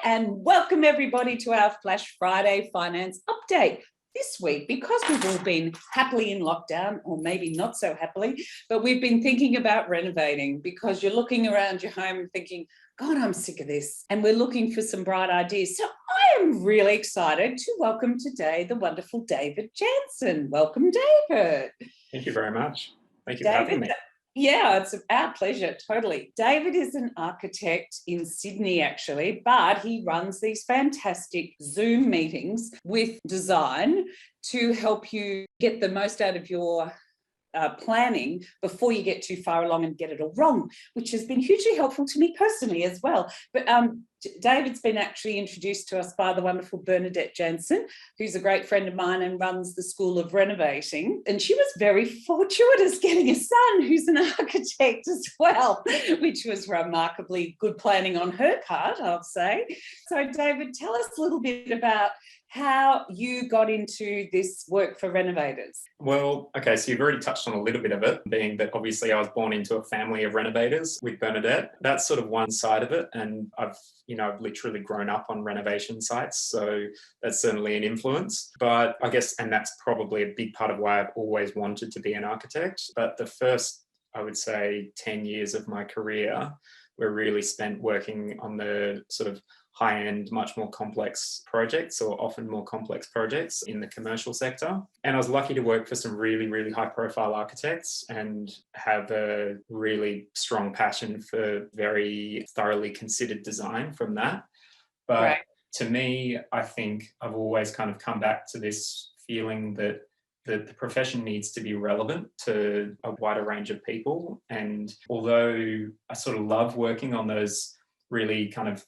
and welcome everybody to our Flash Friday Finance Update. This week, because we've all been happily in lockdown, or maybe not so happily, but we've been thinking about renovating because you're looking around your home and thinking, God, I'm sick of this. And we're looking for some bright ideas. So I am really excited to welcome today the wonderful David Janson. Welcome, David. Thank you very much. Thank you for having me. Yeah, it's our pleasure, totally. David is an architect in Sydney, actually, but he runs these fantastic Zoom meetings with design to help you get the most out of your planning before you get too far along and get it all wrong, which has been hugely helpful to me personally as well. But David's been actually introduced to us by the wonderful David Janson, who's a great friend of mine and runs the School of Renovating. And she was very fortuitous getting a son who's an architect as well, which was remarkably good planning on her part, I'll say. So David, tell us a little bit about how you got into this work for renovators. Well, okay, so you've already touched on a little bit of it, being that obviously I was born into a family of renovators with Bernadette. That's sort of one side of it. And I've literally grown up on renovation sites. So that's certainly an influence. But I guess, and that's probably a big part of why I've always wanted to be an architect. But the first, I would say, 10 years of my career were really spent working on the sort of high-end, much more complex projects, or often more complex projects in the commercial sector. And I was lucky to work for some really, really high-profile architects and have a really strong passion for very thoroughly considered design from that. But Right. To me, I think I've always kind of come back to this feeling that the profession needs to be relevant to a wider range of people. And although I sort of love working on those really kind of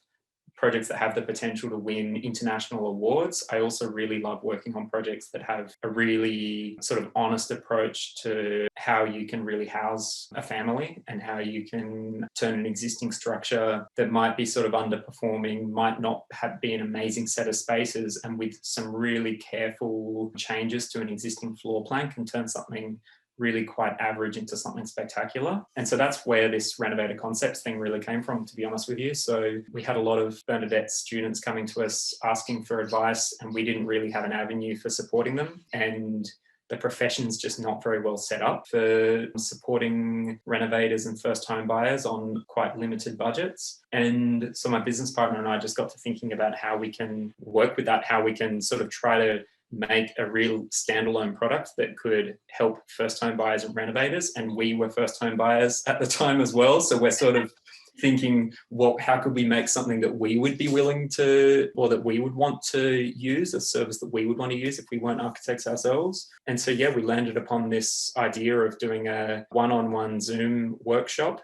projects that have the potential to win international awards, I also really love working on projects that have a really sort of honest approach to how you can really house a family and how you can turn an existing structure that might be sort of underperforming, might not be an amazing set of spaces, and with some really careful changes to an existing floor plan can turn something really quite average into something spectacular. And so that's where this renovator concepts thing really came from, to be honest with you. So we had a lot of Bernadette's students coming to us asking for advice, and we didn't really have an avenue for supporting them. And the profession's just not very well set up for supporting renovators and first home buyers on quite limited budgets. And so my business partner and I just got to thinking about how we can work with that, how we can sort of try to make a real standalone product that could help first home buyers and renovators. And we were first home buyers at the time as well. So we're sort of thinking, well, how could we make something that we would be willing to, or that we would want to use, a service that we would want to use if we weren't architects ourselves. And so, yeah, we landed upon this idea of doing a one-on-one Zoom workshop.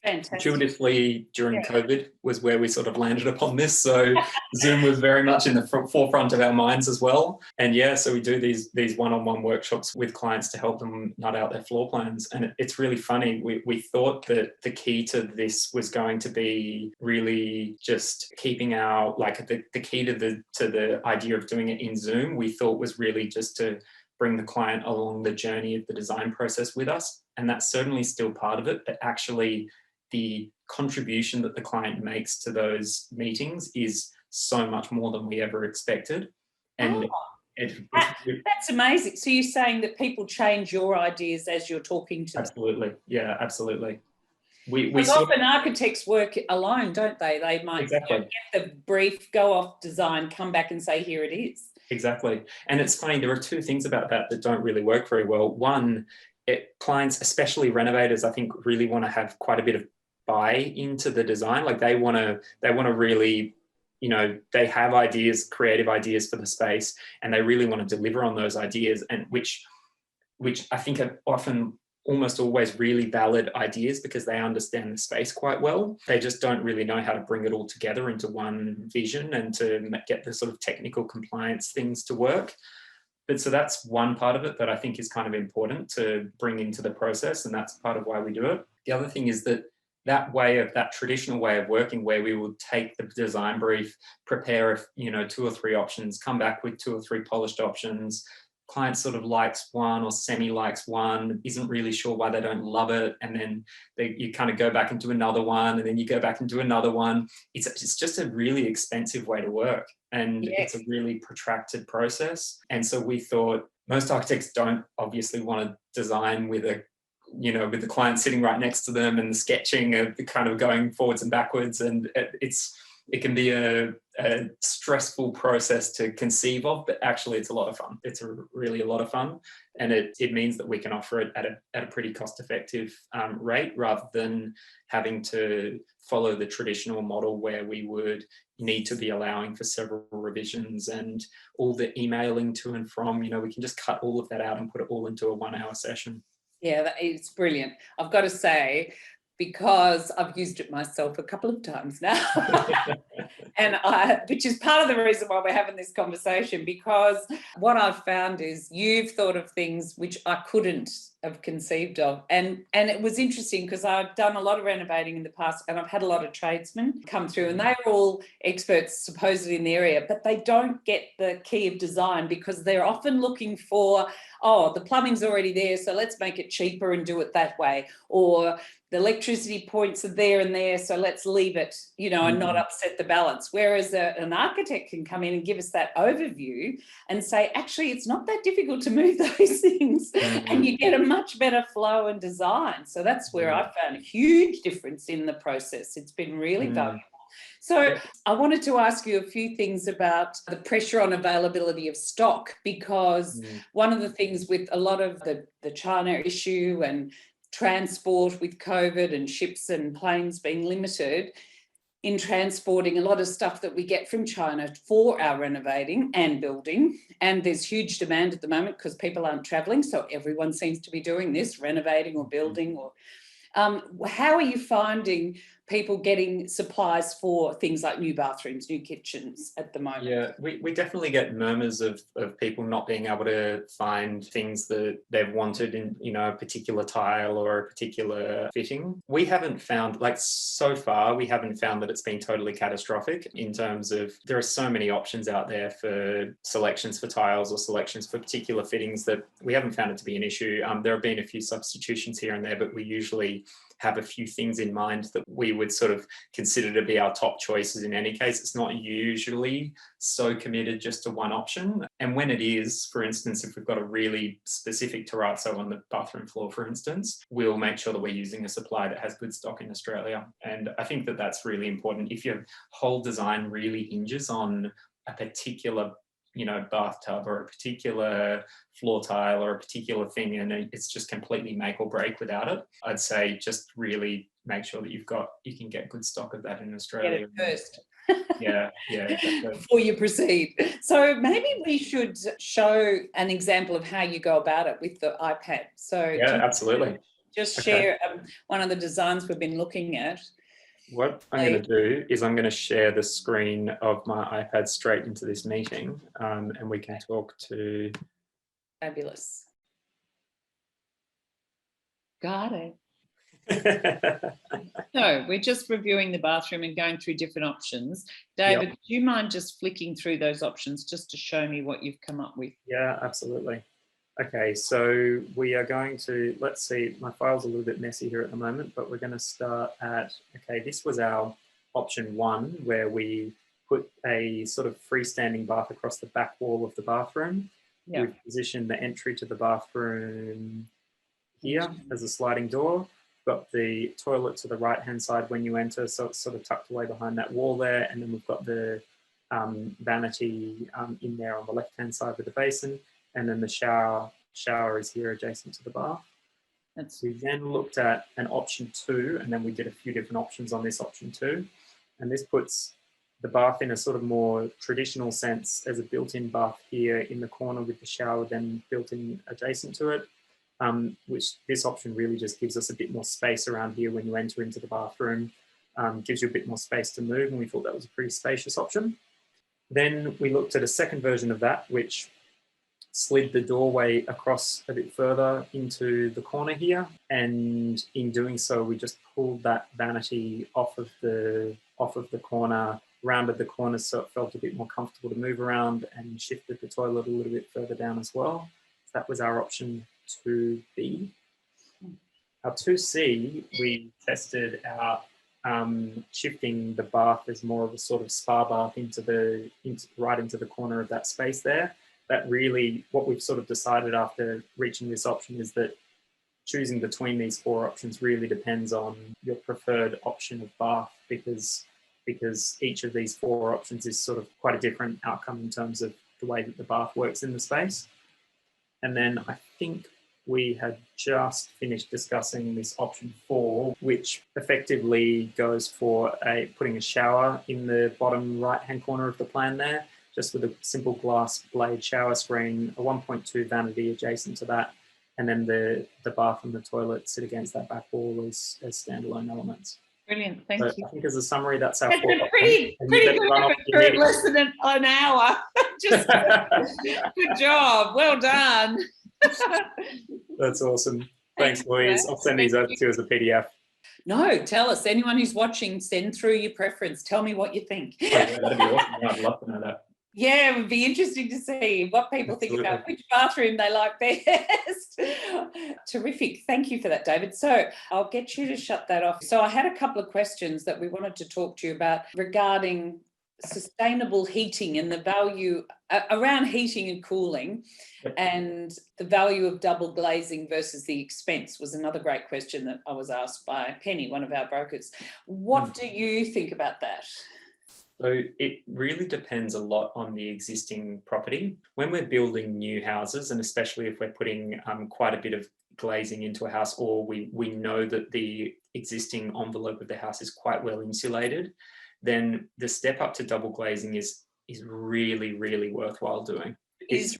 Fantastic. Intuitively, during COVID was where we sort of landed upon this. So Zoom was very much in the forefront of our minds as well. And yeah, so we do these one-on-one workshops with clients to help them nut out their floor plans. And it's really funny. We thought that the key to this was going to be really just keeping our, like the key to the idea of doing it in Zoom, we thought was really just to bring the client along the journey of the design process with us. And that's certainly still part of it, but actually the contribution that the client makes to those meetings is so much more than we ever expected. And that's amazing. So you're saying that people change your ideas as you're talking to them? Absolutely. Yeah, absolutely. Because often architects work alone, don't they? They might get the brief, go off design, come back and say, here it is. Exactly. And it's funny, there are two things about that don't really work very well. One, clients, especially renovators, I think really want to have quite a bit of buy into the design. Like they want to really, they have ideas, creative ideas for the space, and they really want to deliver on those ideas, and which I think are often almost always really valid ideas because they understand the space quite well. They just don't really know how to bring it all together into one vision and to get the sort of technical compliance things to work. But so that's one part of it that I think is kind of important to bring into the process, and that's part of why we do it. The other thing is that traditional way of working, where we will take the design brief, prepare 2 or 3 options, come back with 2 or 3 polished options, client sort of likes one or semi-likes one, isn't really sure why they don't love it, and then you kind of go back into another one, and then you go back into another one. It's just a really expensive way to work, and Yes. it's a really protracted process. And so we thought, most architects don't obviously want to design with with the client sitting right next to them and the sketching of the kind of going forwards and backwards, and it can be a stressful process to conceive of, but actually it's a lot of fun. It's really a lot of fun, and it means that we can offer it at a pretty cost-effective rate, rather than having to follow the traditional model where we would need to be allowing for several revisions and all the emailing to and from. We can just cut all of that out and put it all into a 1-hour session. Yeah, it's brilliant. I've got to say, because I've used it myself a couple of times now, which is part of the reason why we're having this conversation, because what I've found is you've thought of things which I couldn't have conceived of. And it was interesting because I've done a lot of renovating in the past, and I've had a lot of tradesmen come through, and they're all experts supposedly in the area, but they don't get the key of design, because they're often looking for, oh, the plumbing's already there, so let's make it cheaper and do it that way. Or the electricity points are there and there, so let's leave it, and not upset the balance. Whereas an architect can come in and give us that overview and say, actually, it's not that difficult to move those things, and you get a much better flow and design. So that's where I found a huge difference in the process. It's been really valuable. So I wanted to ask you a few things about the pressure on availability of stock, because one of the things with a lot of the China issue and transport with COVID and ships and planes being limited, in transporting a lot of stuff that we get from China for our renovating and building. And there's huge demand at the moment because people aren't traveling, so everyone seems to be doing this, renovating or building. Or how are you finding people getting supplies for things like new bathrooms, new kitchens at the moment? Yeah, we definitely get murmurs of people not being able to find things that they've wanted in, a particular tile or a particular fitting. We haven't found, so far, we haven't found that it's been totally catastrophic, in terms of there are so many options out there for selections for tiles or selections for particular fittings that we haven't found it to be an issue. There have been a few substitutions here and there, but we usually have a few things in mind that we would sort of consider to be our top choices in any case. It's not usually so committed just to one option. And when it is, for instance, if we've got a really specific terrazzo on the bathroom floor, for instance, we'll make sure that we're using a supplier that has good stock in Australia. And I think that that's really important. If your whole design really hinges on a particular bathtub or a particular floor tile or a particular thing, and it's just completely make or break without it, I'd say just really make sure that you can get good stock of that in Australia. Get it first. Yeah, exactly. Before you proceed. So maybe we should show an example of how you go about it with the iPad. So yeah, absolutely. Just share one of the designs we've been looking at. What I'm going to do is I'm going to share the screen of my iPad straight into this meeting, and we can talk to... Fabulous. Got it. So we're just reviewing the bathroom and going through different options. David, do you mind just flicking through those options just to show me what you've come up with? Yeah, absolutely. Okay, so we are going to, let's see, my file's a little bit messy here at the moment, but we're going to start at, okay, this was our option 1, where we put a sort of freestanding bath across the back wall of the bathroom. Yeah. We've positioned the entry to the bathroom here as a sliding door. Got the toilet to the right-hand side when you enter, so it's sort of tucked away behind that wall there, and then we've got the vanity in there on the left-hand side with the basin. And then the shower is here adjacent to the bath. We then looked at an option 2, and then we did a few different options on this option 2. And this puts the bath in a sort of more traditional sense as a built-in bath here in the corner with the shower then built in adjacent to it, which this option really just gives us a bit more space around here when you enter into the bathroom, gives you a bit more space to move, and we thought that was a pretty spacious option. Then we looked at a second version of that, which slid the doorway across a bit further into the corner here, and in doing so we just pulled that vanity off of the corner, rounded the corners so it felt a bit more comfortable to move around, and shifted the toilet a little bit further down as well. So that was our option 2B. Our 2C, we tested out shifting the bath as more of a sort of spa bath right into the corner of that space there. That really, what we've sort of decided after reaching this option is that choosing between these 4 options really depends on your preferred option of bath, because each of these 4 options is sort of quite a different outcome in terms of the way that the bath works in the space. And then I think we had just finished discussing this option 4, which effectively goes for putting a shower in the bottom right-hand corner of the plan there, just with a simple glass blade shower screen, a 1.2 vanity adjacent to that, and then the bath and the toilet sit against that back wall as standalone elements. Brilliant, thank you. I think as a summary, that's our That's 4 a pretty good for less than an hour. Just good job, well done. That's awesome. Thanks, Louise. I'll send these over to you as a PDF. No, tell us. Anyone who's watching, send through your preference. Tell me what you think. Oh, yeah, that'd be awesome. Yeah, I'd love to know that. Yeah, it would be interesting to see what people think about which bathroom they like best. Terrific. Thank you for that, David. So I'll get you to shut that off. So I had a couple of questions that we wanted to talk to you about regarding sustainable heating and the value around heating and cooling, and the value of double glazing versus the expense was another great question that I was asked by Penny, one of our brokers. What do you think about that? So it really depends a lot on the existing property. When we're building new houses, and especially if we're putting quite a bit of glazing into a house, or we know that the existing envelope of the house is quite well insulated, then the step up to double glazing is really, really worthwhile doing. It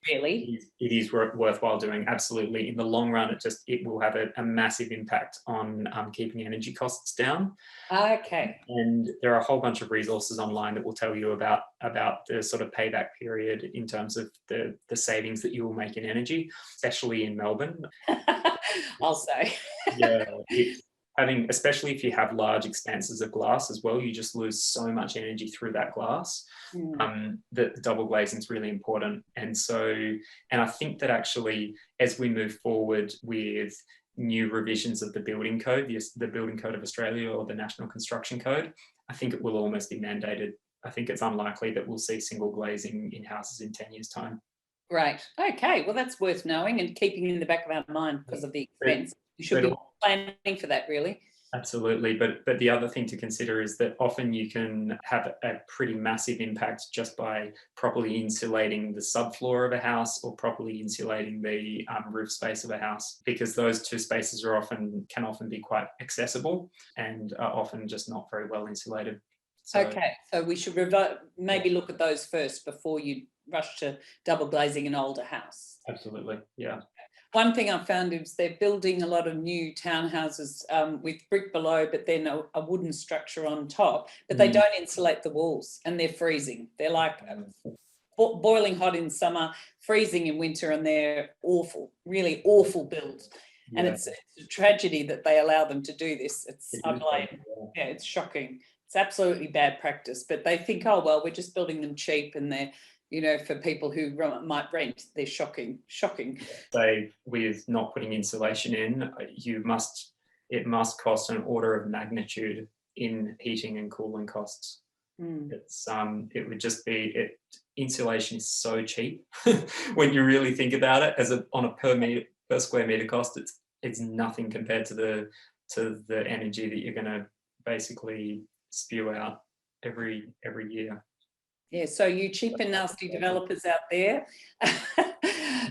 is worthwhile doing, absolutely. In the long run, it will have a massive impact on keeping energy costs down. Okay. And there are a whole bunch of resources online that will tell you about the sort of payback period in terms of the savings that you will make in energy, especially in Melbourne. I'll say. Yeah. Especially if you have large expanses of glass as well, you just lose so much energy through that glass. That the double glazing is really important. And I think that actually, as we move forward with new revisions of the building code, the Building Code of Australia or the National Construction Code, I think it will almost be mandated. I think it's unlikely that we'll see single glazing in houses in 10 years' time. Right. Okay. Well, that's worth knowing and keeping in the back of our mind because of the expense. We should be planning for that, really. Absolutely. But the other thing to consider is that often you can have a pretty massive impact just by properly insulating the subfloor of a house or properly insulating the roof space of a house, because those two spaces can often be quite accessible and are often just not very well insulated. So we should maybe look at those first before you rush to double glazing an older house. Absolutely, yeah. One thing I've found is they're building a lot of new townhouses with brick below, but then a wooden structure on top, but they don't insulate the walls and they're freezing. They're like boiling hot in summer, freezing in winter, and they're awful, really awful builds. Yeah. And it's a tragedy that they allow them to do this. It's shocking. It's absolutely bad practice, but they think, oh, well, we're just building them cheap and they're, for people who might rent, they're shocking. So with not putting insulation in, it must cost an order of magnitude in heating and cooling costs. It would just be insulation is so cheap when you really think about it on a per square meter cost. It's nothing compared to the energy that you're going to basically spew out every year. Yeah, so you cheap and nasty developers out there,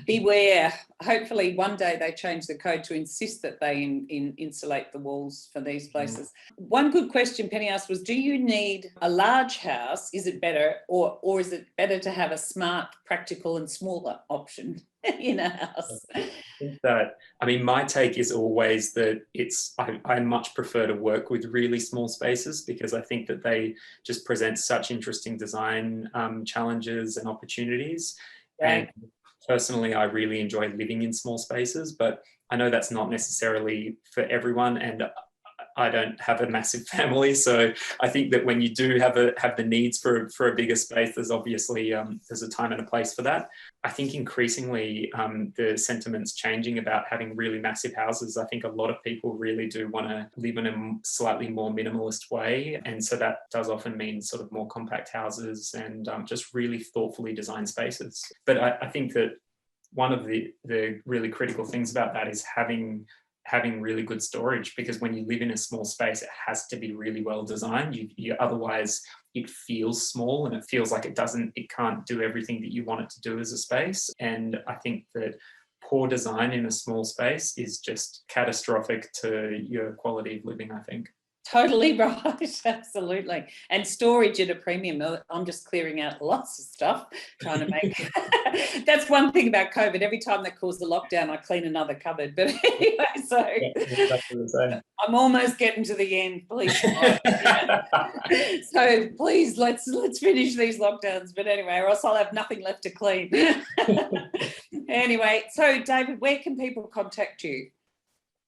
beware. Hopefully one day they change the code to insist that they insulate the walls for these places. One good question Penny asked was, do you need a large house? Is it better, or is it better to have a smart, practical and smaller option in a house? I think that, my take is always that I much prefer to work with really small spaces, because I think that they just present such interesting design challenges and opportunities. Right. And personally, I really enjoy living in small spaces, but I know that's not necessarily for everyone. And I don't have a massive family, so I think that when you do have the needs for a bigger space, there's obviously there's a time and a place for that. I think increasingly the sentiment's changing about having really massive houses. I think a lot of people really do want to live in a slightly more minimalist way, and so that does often mean sort of more compact houses and just really thoughtfully designed spaces. But I think that one of the really critical things about that is having really good storage, because when you live in a small space, it has to be really well designed. You otherwise it feels small and it feels like it can't do everything that you want it to do as a space. And I think that poor design in a small space is just catastrophic to your quality of living, I think. Totally right, absolutely. And storage at a premium. I'm just clearing out lots of stuff, trying to make. That's one thing about COVID. Every time they cause the lockdown, I clean another cupboard. But anyway, so Yeah, exactly the same. I'm almost getting to the end. Please, so please let's finish these lockdowns. But anyway, or else I'll have nothing left to clean. Anyway, so David, where can people contact you?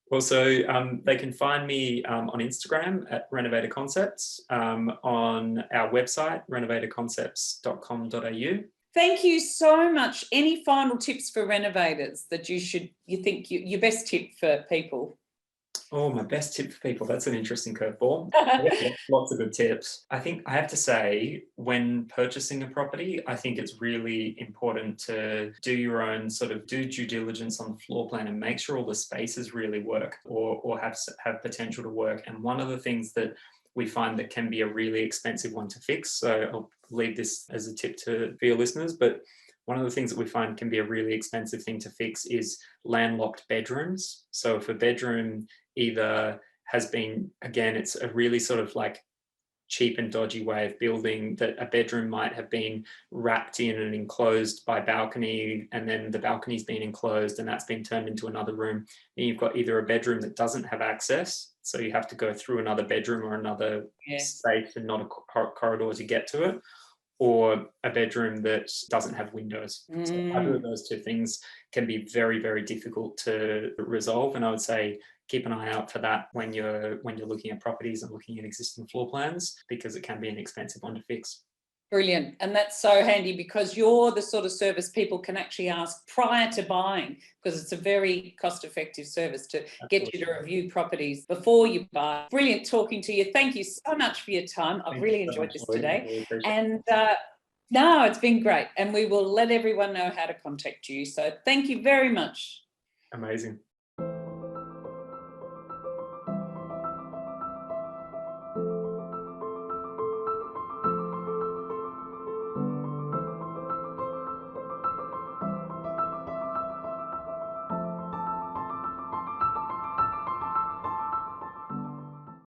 Well, so they can find me on Instagram at Renovated Concepts, on our website, renovatedconcepts.com.au. Thank you so much. Any final tips for renovators that you think your best tip for people? Oh, my best tip for people. That's an interesting curveball. Lots of good tips. I think I have to say, when purchasing a property, I think it's really important to do your own sort of due diligence on the floor plan and make sure all the spaces really work or have potential to work. And one of the things that we find that can be a really expensive one to fix, so I'll leave this as a tip for your listeners, but one of the things that we find can be a really expensive thing to fix is landlocked bedrooms. So if a bedroom either has been, again, it's a really sort of like cheap and dodgy way of building, that a bedroom might have been wrapped in and enclosed by balcony, and then the balcony's been enclosed and that's been turned into another room. And you've got either a bedroom that doesn't have access, so you have to go through another bedroom or another space and not a corridor to get to it, or a bedroom that doesn't have windows. So either of those two things can be very, very difficult to resolve. And I would say keep an eye out for that when you're looking at properties and looking at existing floor plans, because it can be an expensive one to fix. Brilliant. And that's so handy, because you're the sort of service people can actually ask prior to buying, because it's a very cost-effective service to get you to review properties before you buy. Brilliant talking to you. Thank you so much for your time. I've really enjoyed this today. And no, it's been great. And we will let everyone know how to contact you. So thank you very much. Amazing.